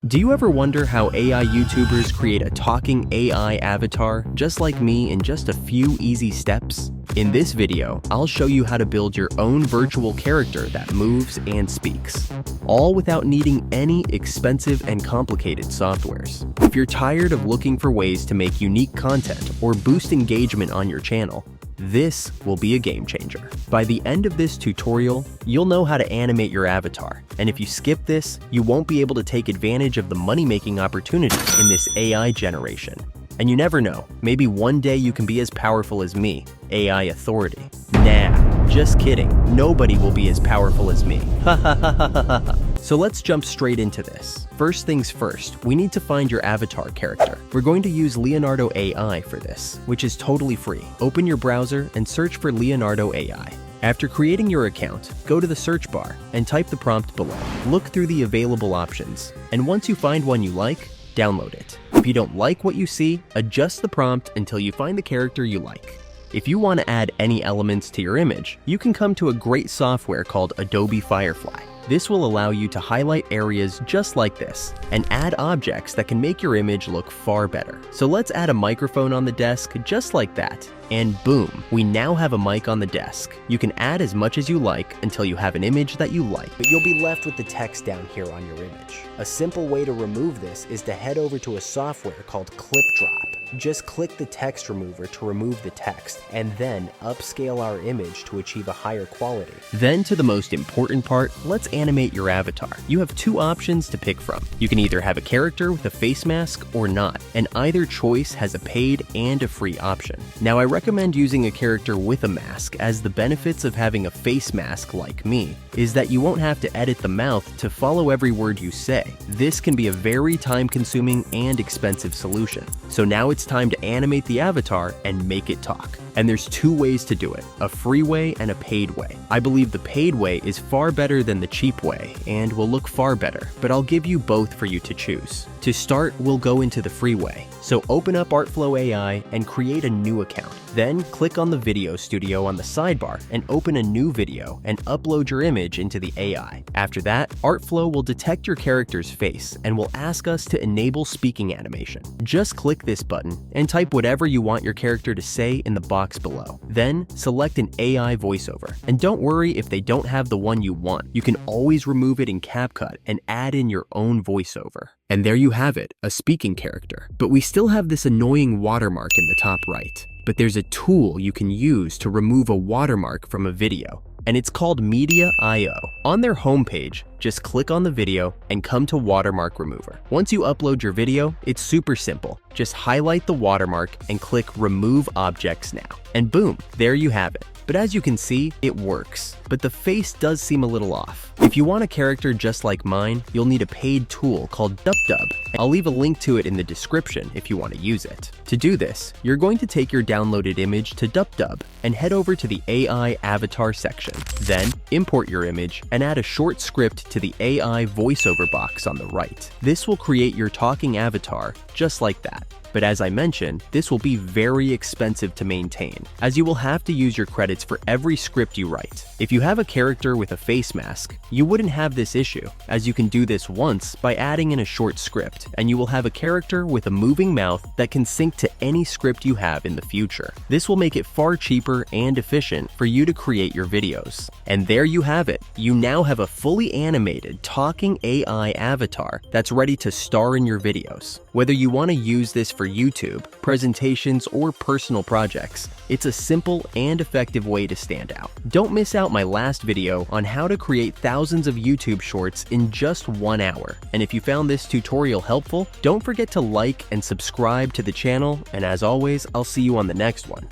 Do you ever wonder how AI YouTubers create a talking AI avatar just like me in just a few easy steps? In this video, I'll show you how to build your own virtual character that moves and speaks, all without needing any expensive and complicated softwares. If you're tired of looking for ways to make unique content or boost engagement on your channel, this will be a game changer. By the end of this tutorial, you'll know how to animate your avatar, and if you skip this, you won't be able to take advantage of the money-making opportunities in this AI generation. And you never know, maybe one day you can be as powerful as me, AI authority. Nah, just kidding, nobody will be as powerful as me. So let's jump straight into this. First things first, we need to find your avatar character. We're going to use Leonardo AI for this, which is totally free. Open your browser and search for Leonardo AI. After creating your account, go to the search bar and type the prompt below. Look through the available options, and once you find one you like, download it. If you don't like what you see, adjust the prompt until you find the character you like. If you want to add any elements to your image, you can come to a great software called Adobe Firefly. This will allow you to highlight areas just like this and add objects that can make your image look far better. So let's add a microphone on the desk just like that. And boom, we now have a mic on the desk. You can add as much as you like until you have an image that you like, but you'll be left with the text down here on your image. A simple way to remove this is to head over to a software called ClipDrop. Just click the text remover to remove the text, and then upscale our image to achieve a higher quality. Then to the most important part, let's animate your avatar. You have two options to pick from. You can either have a character with a face mask or not, and either choice has a paid and a free option. Now I recommend using a character with a mask, as the benefits of having a face mask like me is that you won't have to edit the mouth to follow every word you say. This can be a very time-consuming and expensive solution. So now it's time to animate the avatar and make it talk. And there's two ways to do it, a free way and a paid way. I believe the paid way is far better than the cheap way and will look far better, but I'll give you both for you to choose. To start, we'll go into the free way. So open up Artflow AI and create a new account. Then click on the video studio on the sidebar and open a new video and upload your image into the AI. After that, Artflow will detect your character's face and will ask us to enable speaking animation. Just click this button and type whatever you want your character to say in the box below. Then select an AI voiceover. And don't worry if they don't have the one you want. You can always remove it in CapCut and add in your own voiceover. And there you have it, a speaking character. But we still have this annoying watermark in the top right. But there's a tool you can use to remove a watermark from a video, and it's called Media.io. On their homepage, just click on the video and come to Watermark Remover. Once you upload your video, it's super simple. Just highlight the watermark and click Remove Objects Now. And boom, there you have it. But as you can see, it works. But the face does seem a little off. If you want a character just like mine, you'll need a paid tool called Dupdub. I'll leave a link to it in the description if you want to use it. To do this, you're going to take your downloaded image to Dupdub and head over to the AI avatar section. Then import your image and add a short script to the AI voiceover box on the right. This will create your talking avatar just like that. But as I mentioned, this will be very expensive to maintain, as you will have to use your credits for every script you write. If you have a character with a face mask, you wouldn't have this issue, as you can do this once by adding in a short script, and you will have a character with a moving mouth that can sync to any script you have in the future. This will make it far cheaper and efficient for you to create your videos. And there you have it. You now have a fully animated talking AI avatar that's ready to star in your videos. Whether you want to use this for YouTube, presentations, or personal projects, it's a simple and effective way to stand out. Don't miss out my last video on how to create thousands of YouTube shorts in just 1 hour. And if you found this tutorial helpful, don't forget to like and subscribe to the channel, and as always, I'll see you on the next one.